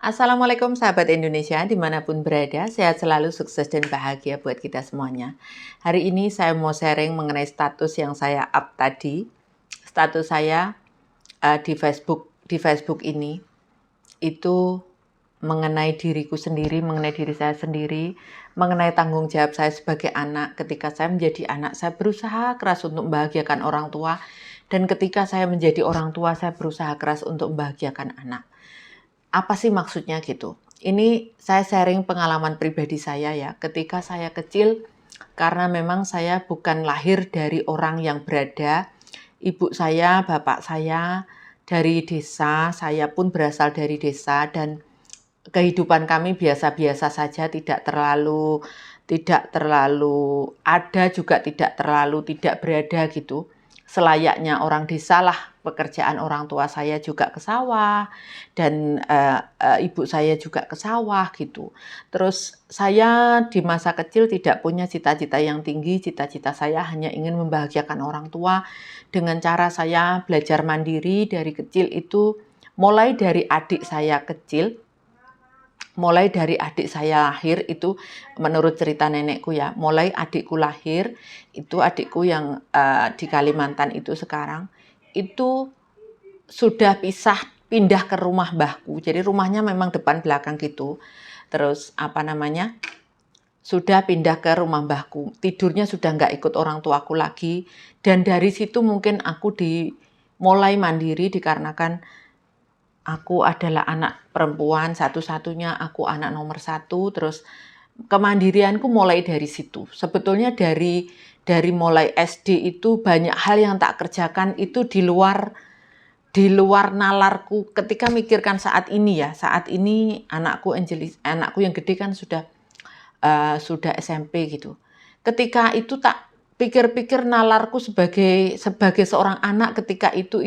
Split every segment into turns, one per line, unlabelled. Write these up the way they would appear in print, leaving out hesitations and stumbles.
Assalamualaikum sahabat Indonesia dimanapun berada, sehat selalu, sukses dan bahagia buat kita semuanya. Hari ini saya mau sharing mengenai status yang saya up tadi. Status saya di Facebook ini itu mengenai diriku sendiri, mengenai diri saya sendiri, mengenai tanggung jawab saya sebagai anak. Ketika saya menjadi anak, saya berusaha keras untuk membahagiakan orang tua, dan ketika saya menjadi orang tua, saya berusaha keras untuk membahagiakan anak. Apa sih maksudnya gitu? Ini saya sharing pengalaman pribadi saya ya. Ketika saya kecil, karena memang saya bukan lahir dari orang yang berada, ibu saya, bapak saya dari desa, saya pun berasal dari desa, dan kehidupan kami biasa-biasa saja, tidak terlalu ada, juga tidak terlalu tidak berada gitu. Selayaknya orang desa lah, pekerjaan orang tua saya juga ke sawah, dan ibu saya juga ke sawah gitu. Terus saya di masa kecil tidak punya cita-cita yang tinggi, cita-cita saya hanya ingin membahagiakan orang tua dengan cara saya belajar mandiri dari kecil itu, mulai dari adik saya kecil. Mulai dari adik saya lahir itu, menurut cerita nenekku ya, mulai adikku lahir, itu adikku yang di Kalimantan itu sekarang, itu sudah pindah ke rumah mbahku. Jadi rumahnya memang depan belakang gitu. Terus sudah pindah ke rumah mbahku. Tidurnya sudah nggak ikut orang tuaku lagi. Dan dari situ mungkin aku mulai mandiri dikarenakan aku adalah anak perempuan satu-satunya, aku anak nomor 1, terus kemandirianku mulai dari situ. Sebetulnya dari mulai SD itu banyak hal yang tak kerjakan itu di luar nalarku. Ketika mikirkan saat ini anakku yang gede kan sudah SMP gitu. Ketika itu tak pikir-pikir, nalarku sebagai seorang anak ketika itu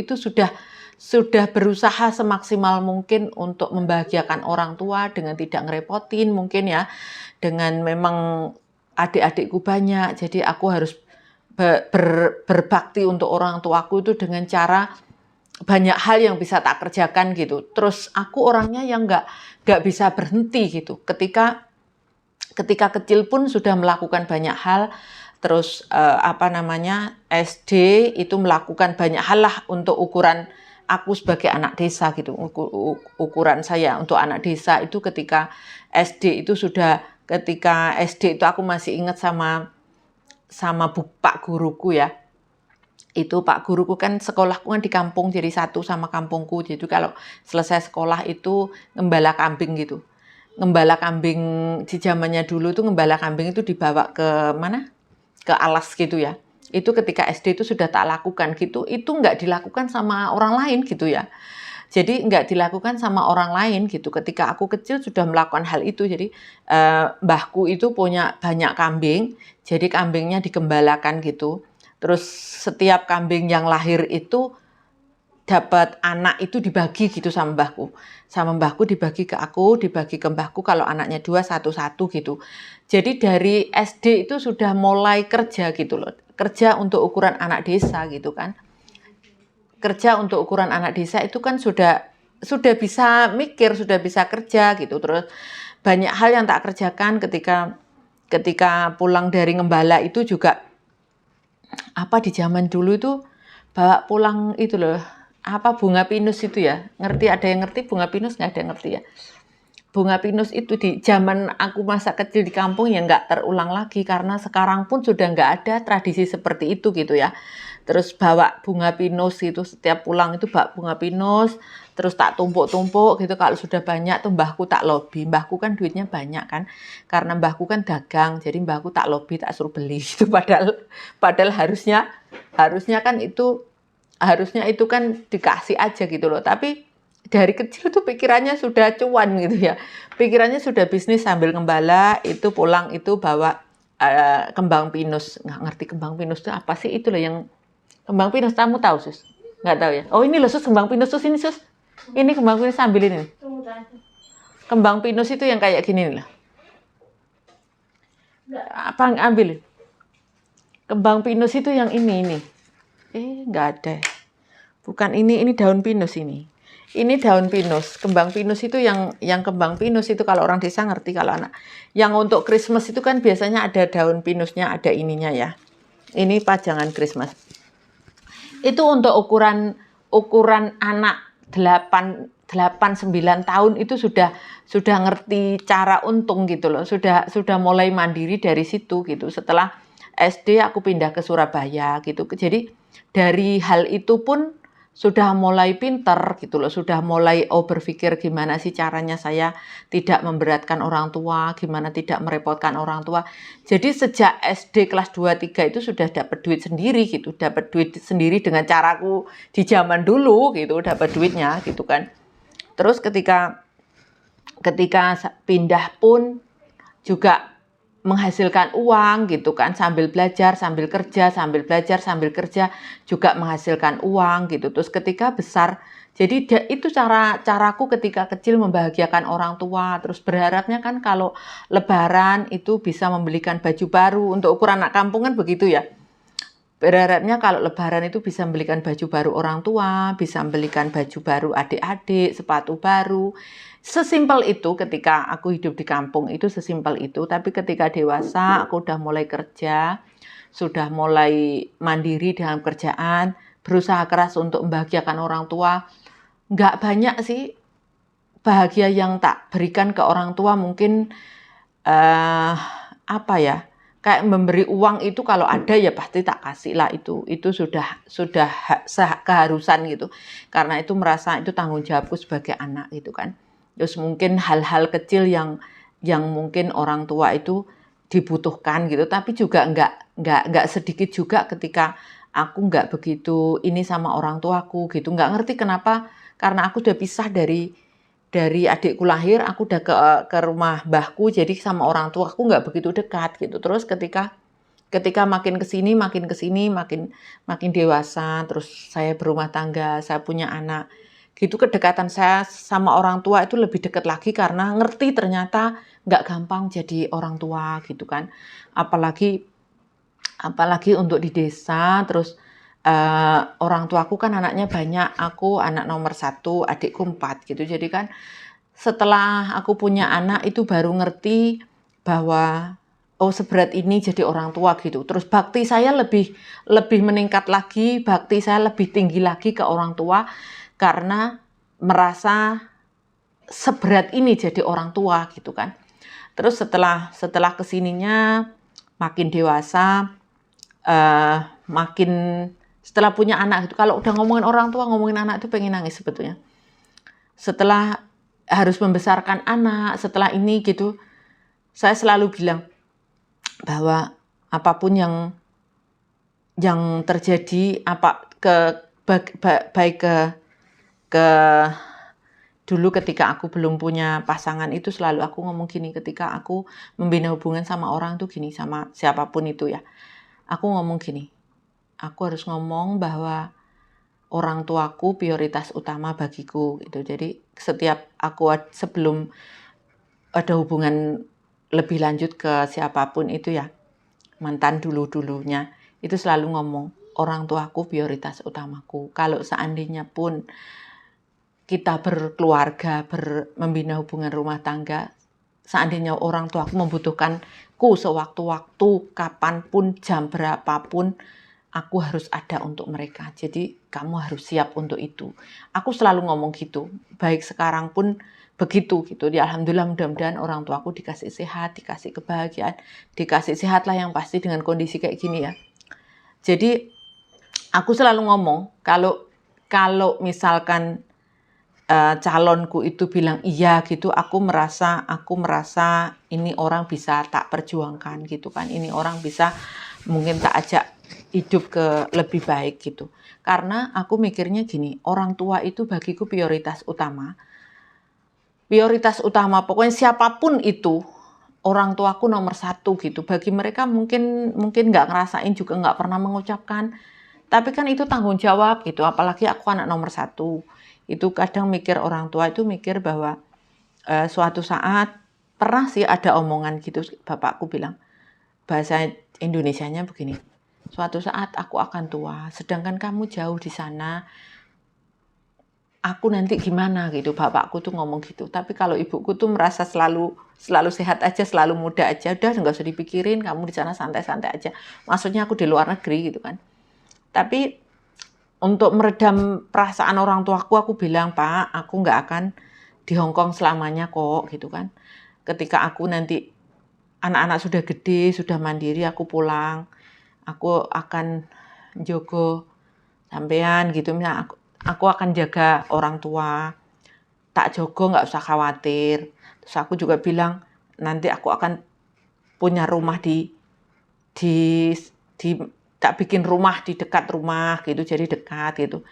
sudah berusaha semaksimal mungkin untuk membahagiakan orang tua dengan tidak ngerepotin mungkin ya, dengan memang adik-adikku banyak, jadi aku harus berbakti untuk orang tuaku itu dengan cara banyak hal yang bisa tak kerjakan gitu. Terus aku orangnya yang nggak bisa berhenti gitu. Ketika kecil pun sudah melakukan banyak hal. Terus SD itu melakukan banyak hal lah untuk ukuran aku sebagai anak desa gitu. Ukuran saya untuk anak desa itu ketika SD itu aku masih ingat sama Pak guruku ya. Itu Pak guruku kan sekolahku kan di kampung, jadi satu sama kampungku. Jadi kalau selesai sekolah itu ngembala kambing gitu. Ngembala kambing di zamannya dulu tuh, ngembala kambing itu dibawa ke mana? Ke alas gitu ya. Itu ketika SD itu sudah tak lakukan gitu, itu nggak dilakukan sama orang lain gitu ya. Jadi nggak dilakukan sama orang lain gitu. Ketika aku kecil sudah melakukan hal itu. Jadi mbahku itu punya banyak kambing, jadi kambingnya digembalakan gitu. Terus setiap kambing yang lahir itu dapat anak itu dibagi gitu sama mbahku. Sama mbahku dibagi ke aku, dibagi ke mbahku, kalau anaknya 2 satu-satu gitu. Jadi dari SD itu sudah mulai kerja gitu loh. Kerja untuk ukuran anak desa gitu kan. Kerja untuk ukuran anak desa itu kan sudah bisa mikir, sudah bisa kerja gitu. Terus banyak hal yang tak kerjakan ketika pulang dari ngembala itu juga, di zaman dulu itu bawa pulang itu loh, bunga pinus itu ya. Ada yang ngerti bunga pinus? Nggak ada yang ngerti ya. Bunga pinus itu di zaman aku masa kecil di kampung ya nggak terulang lagi, karena sekarang pun sudah nggak ada tradisi seperti itu gitu ya. Terus bawa bunga pinus itu, setiap pulang itu bawa bunga pinus, terus tak tumpuk-tumpuk gitu. Kalau sudah banyak tuh mbahku tak lobby. Mbahku kan duitnya banyak kan, karena mbahku kan dagang, jadi mbahku tak lobby, tak suruh beli gitu. Padahal harusnya kan itu kan dikasih aja gitu loh. Tapi dari kecil tuh pikirannya sudah cuan gitu ya. Pikirannya sudah bisnis sambil ngembala, itu pulang itu bawa kembang pinus. Nggak ngerti kembang pinus itu apa sih, itu loh yang kembang pinus, kamu tahu Sus? Nggak tahu ya? Oh ini loh Sus, kembang pinus Sus, ini Sus. Ini kembang pinus, sambil ini. Kembang pinus itu yang kayak gini loh. Ambil. Kembang pinus itu yang ini. Nggak ada. Bukan ini daun pinus ini. Ini daun pinus, kembang pinus itu yang kembang pinus itu kalau orang desa ngerti kalau anak. Yang untuk Christmas itu kan biasanya ada daun pinusnya, ada ininya ya. Ini pajangan Christmas. Itu untuk ukuran anak 8 9 tahun itu sudah ngerti cara untung gitu loh. Sudah mulai mandiri dari situ gitu. Setelah SD aku pindah ke Surabaya gitu. Jadi dari hal itu pun sudah mulai pinter gitu loh, sudah mulai berpikir gimana sih caranya saya tidak memberatkan orang tua, gimana tidak merepotkan orang tua. Jadi sejak SD kelas 2 3 itu sudah dapat duit sendiri gitu, dapat duit sendiri dengan caraku di zaman dulu gitu, dapat duitnya gitu kan. Terus ketika pindah pun juga menghasilkan uang gitu kan, sambil belajar, sambil kerja, sambil belajar, sambil kerja juga menghasilkan uang gitu. Terus ketika besar, jadi itu caraku ketika kecil membahagiakan orang tua. Terus berharapnya kan kalau Lebaran itu bisa membelikan baju baru. Untuk ukuran anak kampung kan begitu ya. Berharapnya kalau Lebaran itu bisa membelikan baju baru orang tua, bisa membelikan baju baru adik-adik, sepatu baru. Sesimpel itu ketika aku hidup di kampung itu sesimpel itu. Tapi ketika dewasa aku udah mulai kerja, sudah mulai mandiri dalam kerjaan, berusaha keras untuk membahagiakan orang tua. Nggak banyak sih bahagia yang tak berikan ke orang tua, mungkin apa ya? Kayak memberi uang itu kalau ada ya pasti tak kasih lah, itu sudah keharusan gitu. Karena itu merasa itu tanggung jawabku sebagai anak gitu kan. Terus mungkin hal-hal kecil yang mungkin orang tua itu dibutuhkan gitu, tapi juga nggak sedikit juga ketika aku nggak begitu ini sama orang tuaku gitu, nggak ngerti kenapa, karena aku udah pisah dari adikku lahir, aku udah ke rumah mbahku, jadi sama orang tua aku nggak begitu dekat gitu. Terus ketika makin kesini, makin dewasa, terus saya berumah tangga, saya punya anak, gitu kedekatan saya sama orang tua itu lebih dekat lagi karena ngerti ternyata nggak gampang jadi orang tua gitu kan. Apalagi untuk di desa, terus orang tuaku kan anaknya banyak, aku anak nomor 1, adikku 4 gitu. Jadi kan setelah aku punya anak itu baru ngerti bahwa oh seberat ini jadi orang tua gitu. Terus bakti saya lebih meningkat lagi, bakti saya lebih tinggi lagi ke orang tua karena merasa seberat ini jadi orang tua gitu kan. Terus setelah kesininya makin dewasa, makin setelah punya anak gitu. Kalau udah ngomongin orang tua, ngomongin anak itu pengen nangis sebetulnya. Setelah harus membesarkan anak, setelah ini gitu, saya selalu bilang bahwa apapun yang terjadi, baik ke dulu ketika aku belum punya pasangan itu selalu aku ngomong gini, ketika aku membina hubungan sama orang tuh gini, sama siapapun itu ya. Aku ngomong gini, aku harus ngomong bahwa orang tuaku prioritas utama bagiku gitu. Jadi setiap aku sebelum ada hubungan lebih lanjut ke siapapun itu ya, mantan dulunya, itu selalu ngomong orang tuaku prioritas utamaku. Kalau seandainya pun kita berkeluarga, membina hubungan rumah tangga, seandainya orang tuaku membutuhkanku sewaktu-waktu, kapanpun, jam berapapun, aku harus ada untuk mereka. Jadi kamu harus siap untuk itu. Aku selalu ngomong gitu. Baik sekarang pun begitu gitu. Ya alhamdulillah, mudah-mudahan orang tuaku dikasih sehat, dikasih kebahagiaan, dikasih sehat lah yang pasti dengan kondisi kayak gini ya. Jadi aku selalu ngomong kalau misalkan calonku itu bilang iya gitu, aku merasa ini orang bisa tak perjuangkan gitu kan. Ini orang bisa mungkin tak ajak hidup ke lebih baik gitu. Karena aku mikirnya gini, orang tua itu bagiku prioritas utama. Prioritas utama, pokoknya siapapun itu, orang tuaku nomor 1 gitu. Bagi mereka mungkin nggak ngerasain juga, nggak pernah mengucapkan. Tapi kan itu tanggung jawab gitu, apalagi aku anak nomor 1. Itu kadang mikir orang tua itu mikir bahwa suatu saat pernah sih ada omongan gitu, bapakku bilang, bahasa Indonesianya begini, suatu saat aku akan tua, sedangkan kamu jauh di sana, aku nanti gimana gitu, bapakku tuh ngomong gitu. Tapi kalau ibuku tuh merasa selalu sehat aja, selalu muda aja, udah nggak usah dipikirin, kamu di sana santai-santai aja. Maksudnya aku di luar negeri gitu kan. Tapi untuk meredam perasaan orang tuaku, aku bilang, Pak, aku nggak akan di Hong Kong selamanya kok gitu kan. Ketika aku nanti anak-anak sudah gede, sudah mandiri, aku pulang, aku akan jogo sampean gitu, misalnya aku akan jaga orang tua, tak jogo nggak usah khawatir. Terus aku juga bilang nanti aku akan punya rumah di tak bikin rumah di dekat rumah gitu, jadi dekat gitu.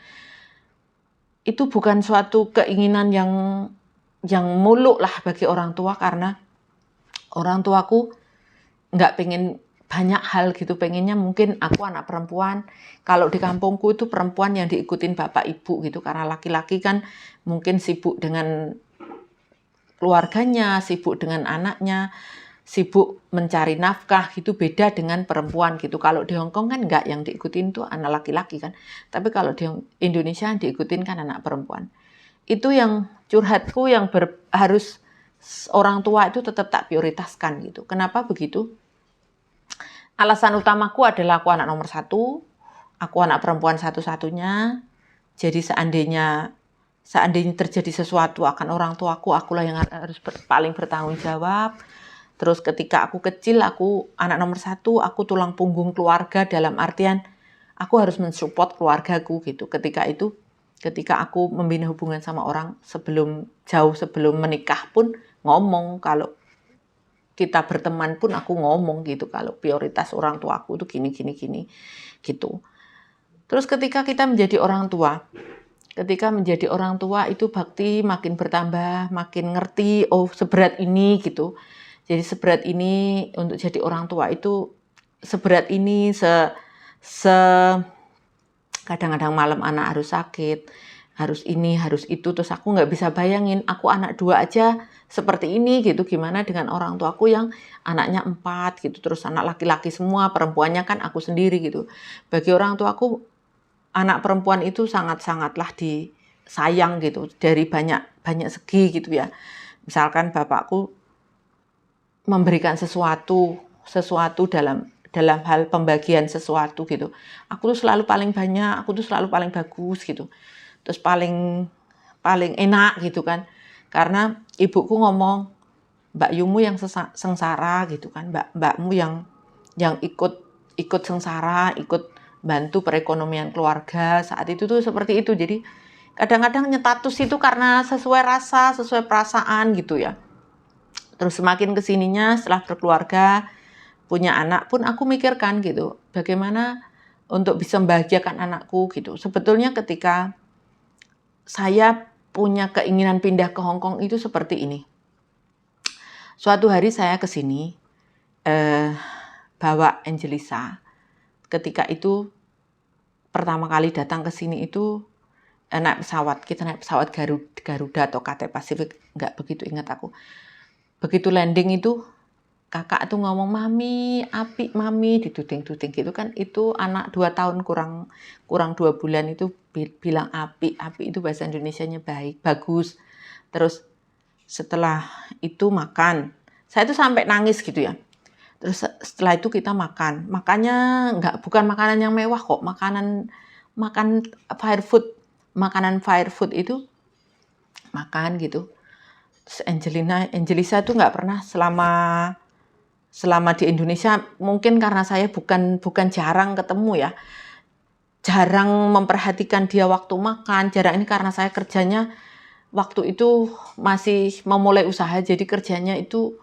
Itu bukan suatu keinginan yang muluk lah bagi orang tua, karena orang tuaku nggak pengen banyak hal gitu, pengennya mungkin aku anak perempuan. Kalau di kampungku itu perempuan yang diikutin bapak ibu gitu, karena laki-laki kan mungkin sibuk dengan keluarganya, sibuk dengan anaknya, sibuk mencari nafkah gitu, beda dengan perempuan gitu. Kalau di Hong Kong kan enggak, yang diikutin tuh anak laki-laki kan. Tapi kalau di Indonesia yang diikutin kan anak perempuan. Itu yang curhatku, yang harus orang tua itu tetap tak prioritaskan gitu. Kenapa begitu? Alasan utamaku adalah aku anak nomor 1, aku anak perempuan satu-satunya. Jadi seandainya terjadi sesuatu akan orang tuaku, akulah yang harus paling bertanggung jawab. Terus ketika aku kecil, aku anak nomor 1, aku tulang punggung keluarga, dalam artian aku harus mensupport keluargaku gitu. Ketika aku membina hubungan sama orang jauh sebelum menikah pun ngomong, kalau kita berteman pun aku ngomong gitu, kalau prioritas orang tuaku itu gini gitu. Terus ketika kita menjadi orang tua itu bakti makin bertambah, makin ngerti, oh seberat ini gitu. Jadi seberat ini untuk jadi orang tua itu, seberat ini, kadang-kadang malam anak harus sakit, harus ini, harus itu. Terus aku nggak bisa bayangin, aku anak 2 aja seperti ini gitu, gimana dengan orang tuaku yang anaknya 4 gitu, terus anak laki-laki semua, perempuannya kan aku sendiri gitu. Bagi orang tuaku, anak perempuan itu sangat-sangatlah disayang gitu, dari banyak segi gitu ya. Misalkan bapakku memberikan sesuatu dalam hal pembagian sesuatu gitu. Aku tuh selalu paling banyak, aku tuh selalu paling bagus gitu. Terus paling enak gitu kan. Karena ibuku ngomong, Mbak Yumu yang sengsara gitu kan, mbakmu yang ikut sengsara, ikut bantu perekonomian keluarga. Saat itu tuh seperti itu. Jadi kadang-kadang nyetatus itu karena sesuai rasa, sesuai perasaan gitu ya. Terus semakin kesininya setelah berkeluarga, punya anak pun aku mikirkan gitu, bagaimana untuk bisa membahagiakan anakku gitu. Sebetulnya ketika saya punya keinginan pindah ke Hong Kong itu seperti ini. Suatu hari saya ke sini, bawa Angelisa. Ketika itu pertama kali datang ke sini itu naik pesawat. Kita naik pesawat Garuda atau Cathay Pacific, nggak begitu ingat aku. Begitu landing itu kakak tuh ngomong, mami, api mami, diduding-duding gitu kan. Itu anak 2 tahun kurang 2 bulan itu bilang api itu bahasa Indonesianya baik, bagus. Terus setelah itu makan, saya tuh sampai nangis gitu ya. Terus setelah itu kita makan, makannya bukan makanan yang mewah kok, makan makanan fire food itu makan gitu. Terus Angelisa tuh nggak pernah selama di Indonesia, mungkin karena saya bukan jarang ketemu ya, jarang memperhatikan dia waktu makan, jarang ini karena saya kerjanya waktu itu masih memulai usaha, jadi kerjanya itu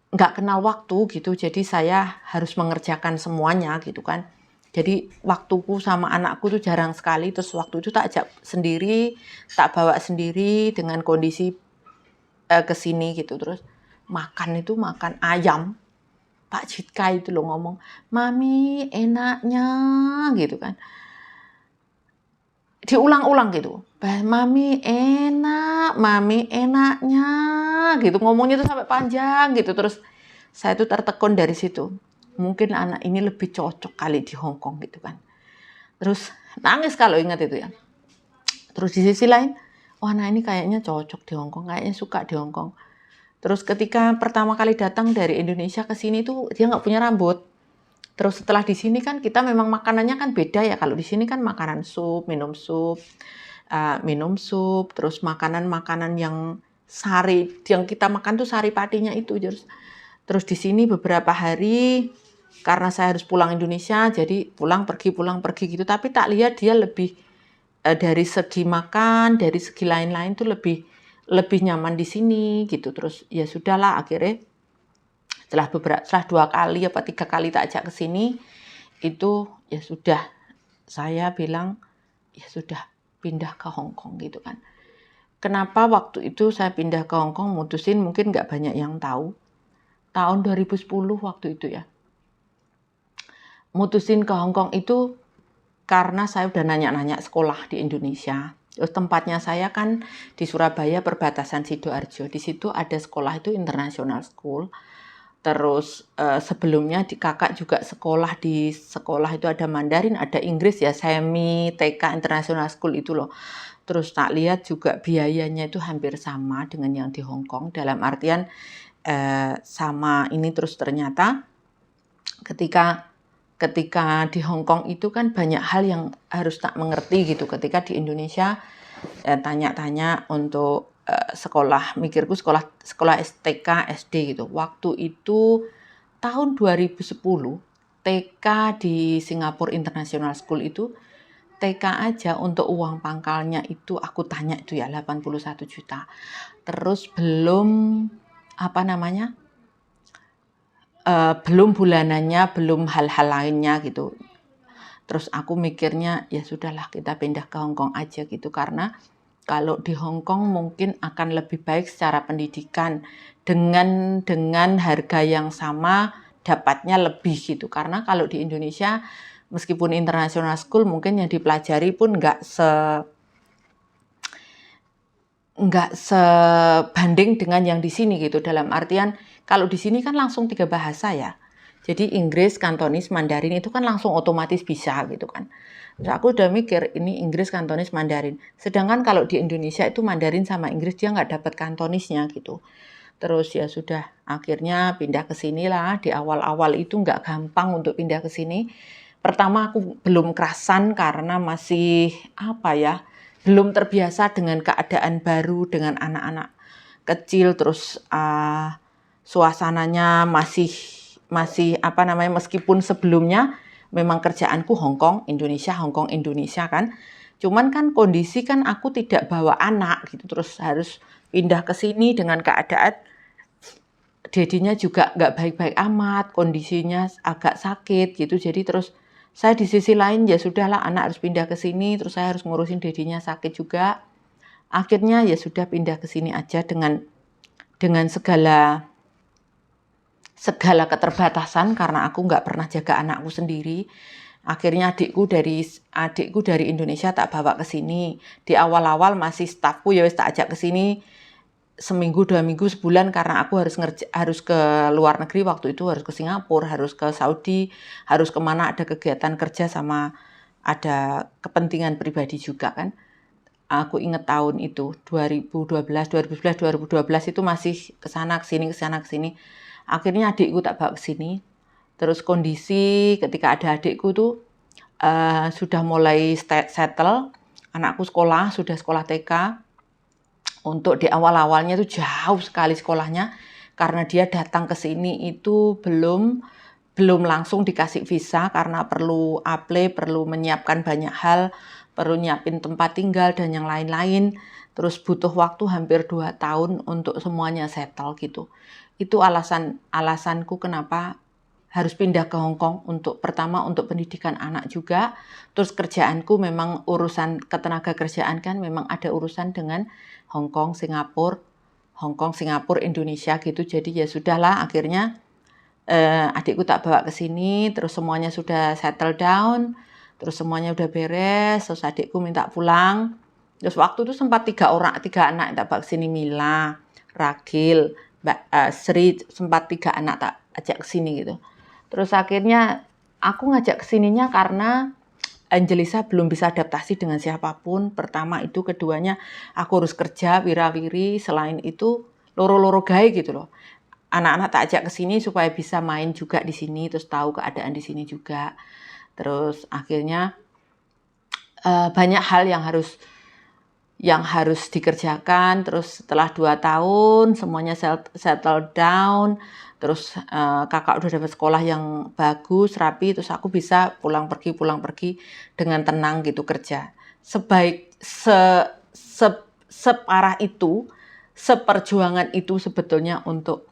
nggak kenal waktu gitu, jadi saya harus mengerjakan semuanya gitu kan. Jadi waktuku sama anakku tuh jarang sekali. Terus waktu itu tak ajak sendiri, tak bawa sendiri dengan kondisi kesini gitu. Terus makan ayam. Pak Jitka itu loh ngomong, mami enaknya gitu kan. Diulang-ulang gitu, mami enaknya gitu, ngomongnya tuh sampai panjang gitu. Terus saya tuh tertekun dari situ, mungkin anak ini lebih cocok kali di Hong Kong gitu kan. Terus nangis kalau ingat itu ya. Terus di sisi lain, oh anak ini kayaknya cocok di Hong Kong, kayaknya suka di Hong Kong. Terus ketika pertama kali datang dari Indonesia ke sini tuh dia nggak punya rambut. Terus setelah di sini kan kita memang makanannya kan beda ya. Kalau di sini kan makanan sup, minum sup, terus makanan-makanan yang sari, yang kita makan tuh sari patinya itu. Terus di sini beberapa hari karena saya harus pulang Indonesia, jadi pulang pergi gitu. Tapi tak lihat dia lebih dari segi makan, dari segi lain-lain tuh lebih nyaman di sini gitu. Terus ya sudahlah, akhirnya setelah 2 kali apa 3 kali tak ajak ke sini, itu ya sudah, saya bilang ya sudah pindah ke Hong Kong gitu kan. Kenapa waktu itu saya pindah ke Hong Kong, mutusin mungkin nggak banyak yang tahu. Tahun 2010 waktu itu ya. Mutusin ke Hong Kong itu karena saya udah nanya-nanya sekolah di Indonesia. Terus tempatnya saya kan di Surabaya, perbatasan Sidoarjo. Di situ ada sekolah itu International School. Terus sebelumnya di kakak juga sekolah, di sekolah itu ada Mandarin, ada Inggris ya, semi TK International School itu loh. Terus tak lihat juga biayanya itu hampir sama dengan yang di Hong Kong, dalam artian sama ini. Terus ternyata ketika di Hong Kong itu kan banyak hal yang harus tak mengerti gitu. Ketika di Indonesia tanya-tanya untuk sekolah, mikirku sekolah TK, SD gitu. Waktu itu tahun 2010 TK di Singapore International School itu, TK aja untuk uang pangkalnya itu aku tanya itu ya 81 juta. Terus belum belum bulanannya, belum hal-hal lainnya gitu. Terus aku mikirnya ya sudahlah, kita pindah ke Hong Kong aja gitu, karena kalau di Hong Kong mungkin akan lebih baik secara pendidikan, dengan harga yang sama dapatnya lebih gitu. Karena kalau di Indonesia meskipun international school mungkin yang dipelajari pun nggak sebanding dengan yang di sini gitu. Dalam artian kalau di sini kan langsung 3 bahasa ya. Jadi Inggris, Kantonis, Mandarin itu kan langsung otomatis bisa gitu kan. Terus aku udah mikir ini Inggris, Kantonis, Mandarin. Sedangkan kalau di Indonesia itu Mandarin sama Inggris dia nggak dapat Kantonisnya gitu. Terus ya sudah, akhirnya pindah ke sini lah. Di awal-awal itu nggak gampang untuk pindah ke sini. Pertama aku belum kerasan karena masih belum terbiasa dengan keadaan baru, dengan anak-anak kecil. Terus suasananya masih meskipun sebelumnya memang kerjaanku Hong Kong, Indonesia kan. Cuman kan kondisi kan aku tidak bawa anak gitu, terus harus pindah ke sini dengan keadaan dedinya juga nggak baik-baik amat, kondisinya agak sakit gitu. Jadi terus saya di sisi lain ya sudahlah, anak harus pindah ke sini, terus saya harus ngurusin dedinya sakit juga. Akhirnya ya sudah pindah ke sini aja dengan segala keterbatasan, karena aku nggak pernah jaga anakku sendiri. Akhirnya adikku dari Indonesia tak bawa ke sini. Di awal-awal masih stafku ya wis tak ajak ke sini seminggu, 2 minggu, sebulan, karena aku harus ke luar negeri waktu itu, harus ke Singapura, harus ke Saudi, harus kemana ada kegiatan kerja sama ada kepentingan pribadi juga kan. Aku inget tahun itu 2011 itu masih kesana kesini. Akhirnya adikku tak bawa ke sini. Terus kondisi ketika ada adikku tuh sudah mulai settle. Anakku sudah sekolah TK. Untuk di awal-awalnya tuh jauh sekali sekolahnya, karena dia datang ke sini itu belum langsung dikasih visa, karena perlu apply, perlu menyiapkan banyak hal, perlu nyiapin tempat tinggal dan yang lain-lain. Terus butuh waktu hampir 2 tahun untuk semuanya settle gitu. Itu alasanku kenapa harus pindah ke Hong Kong. Pertama untuk pendidikan anak juga. Terus kerjaanku memang urusan ketenaga kerjaan kan memang ada urusan dengan Hong Kong, Singapura, Indonesia gitu. Jadi ya sudahlah, akhirnya adikku tak bawa ke sini. Terus semuanya sudah settle down, terus semuanya udah beres. Terus adikku minta pulang. Terus waktu itu sempat 3 anak tak bawa ke sini, Mila, Ragil, Sri, sempat 3 anak tak ajak ke sini gitu. Terus akhirnya aku ngajak ke sininya karena Angelisa belum bisa adaptasi dengan siapapun. Pertama itu, keduanya aku harus kerja wira-wiri, selain itu loro-loro gawe gitu loh. Anak-anak tak ajak ke sini supaya bisa main juga di sini, terus tahu keadaan di sini juga. Terus akhirnya banyak hal yang harus dikerjakan. Terus setelah 2 tahun semuanya settle down, terus kakak udah dapat sekolah yang bagus, rapi, terus aku bisa pulang pergi dengan tenang gitu kerja. Separah itu, seperjuangan itu sebetulnya untuk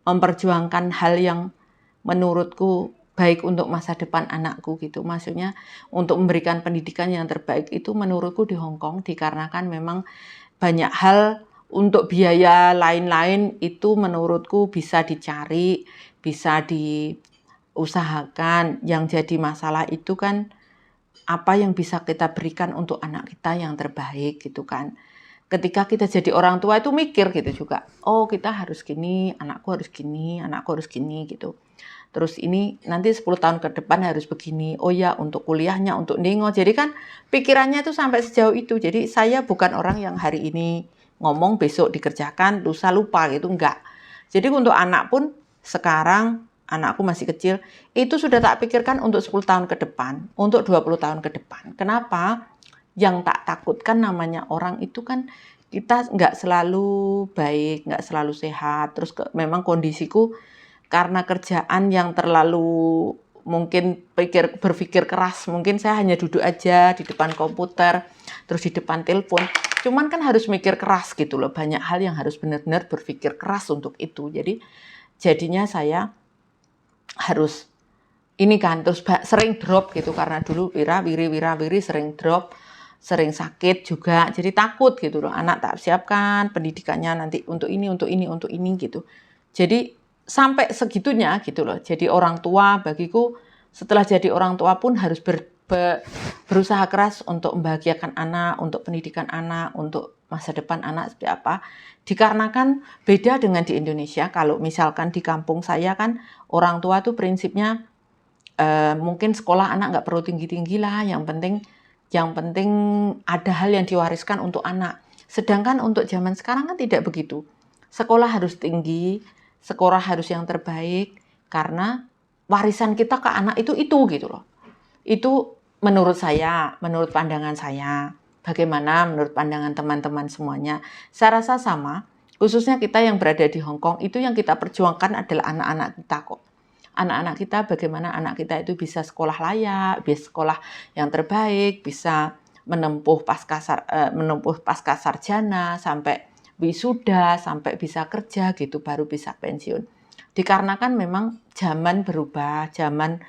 memperjuangkan hal yang menurutku baik untuk masa depan anakku gitu. Maksudnya untuk memberikan pendidikan yang terbaik itu menurutku di Hong Kong, dikarenakan memang banyak hal untuk biaya lain-lain itu menurutku bisa dicari, bisa diusahakan. Yang jadi masalah itu kan apa yang bisa kita berikan untuk anak kita yang terbaik gitu kan. Ketika kita jadi orang tua itu mikir gitu juga. Oh, kita harus gini, anakku harus gini, anakku harus gini gitu. Terus ini nanti 10 tahun ke depan harus begini. Oh ya, untuk kuliahnya, untuk ningo. Jadi kan pikirannya tuh sampai sejauh itu. Jadi saya bukan orang yang hari ini ngomong besok dikerjakan, lusa lupa gitu, enggak. Jadi untuk anak pun sekarang, anakku masih kecil, itu sudah tak pikirkan untuk 10 tahun ke depan, untuk 20 tahun ke depan. Kenapa? Yang tak takutkan namanya orang itu kan kita nggak selalu baik, nggak selalu sehat. Terus memang kondisiku karena kerjaan yang terlalu mungkin berpikir keras, mungkin saya hanya duduk aja di depan komputer, terus di depan telepon. Cuman kan harus mikir keras gitu loh, banyak hal yang harus benar-benar berpikir keras untuk itu. Jadi jadinya saya harus ini kan, terus sering drop gitu, karena dulu wira-wiri sering drop, sering sakit juga, jadi takut gitu loh, anak tak siapkan pendidikannya nanti untuk ini gitu. Jadi sampai segitunya gitu loh. Jadi orang tua bagiku setelah jadi orang tua pun harus berusaha keras untuk membahagiakan anak, untuk pendidikan anak, untuk masa depan anak seperti apa. Dikarenakan beda dengan di Indonesia. Kalau misalkan di kampung saya kan orang tua tuh prinsipnya mungkin sekolah anak nggak perlu tinggi-tinggi lah. Yang penting ada hal yang diwariskan untuk anak. Sedangkan untuk zaman sekarang kan tidak begitu. Sekolah harus tinggi, sekolah harus yang terbaik, karena warisan kita ke anak itu gitu loh. Itu menurut saya, menurut pandangan saya. Bagaimana menurut pandangan teman-teman semuanya? Saya rasa sama, khususnya kita yang berada di Hong Kong, itu yang kita perjuangkan adalah anak-anak kita kok. Anak-anak kita, bagaimana anak kita itu bisa sekolah layak, bisa sekolah yang terbaik, bisa menempuh pasca sarjana sampai wisuda, sampai bisa kerja gitu, baru bisa pensiun. Dikarenakan memang zaman berubah, zaman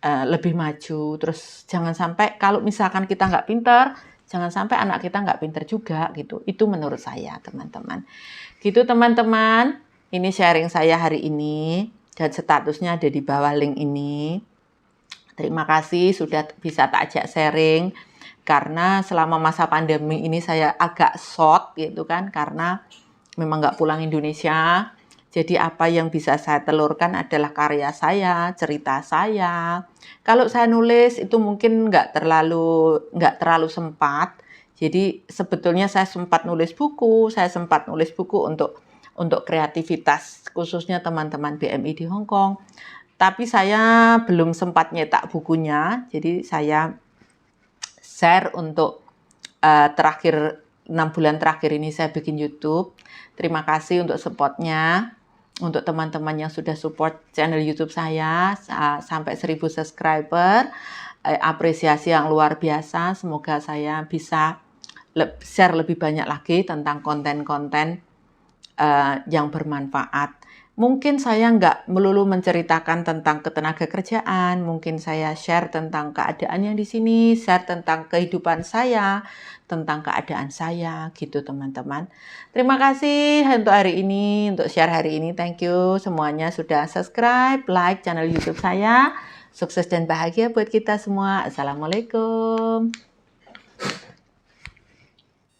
lebih maju, terus jangan sampai kalau misalkan kita nggak pintar, jangan sampai anak kita nggak pintar juga gitu. Itu menurut saya, teman-teman. Gitu teman-teman, ini sharing saya hari ini, dan statusnya ada di bawah link ini. Terima kasih sudah bisa tak ajak sharing. Karena selama masa pandemi ini saya agak short gitu kan, karena memang nggak pulang Indonesia. Jadi apa yang bisa saya telurkan adalah karya saya, cerita saya. Kalau saya nulis itu mungkin nggak terlalu sempat. Jadi sebetulnya saya sempat nulis buku untuk kreativitas, khususnya teman-teman BMI di Hong Kong. Tapi saya belum sempat nyetak bukunya, jadi saya share untuk terakhir 6 bulan terakhir ini saya bikin YouTube. Terima kasih untuk supportnya, untuk teman-teman yang sudah support channel YouTube saya sampai 1000 subscriber. Apresiasi yang luar biasa. Semoga saya bisa share lebih banyak lagi tentang konten-konten yang bermanfaat. Mungkin saya nggak melulu menceritakan tentang ketenaga kerjaan, mungkin saya share tentang keadaan yang di sini, share tentang kehidupan saya, tentang keadaan saya, gitu teman-teman. Terima kasih untuk hari ini, untuk share hari ini. Thank you semuanya sudah subscribe, like channel YouTube saya. Sukses dan bahagia buat kita semua. Assalamualaikum.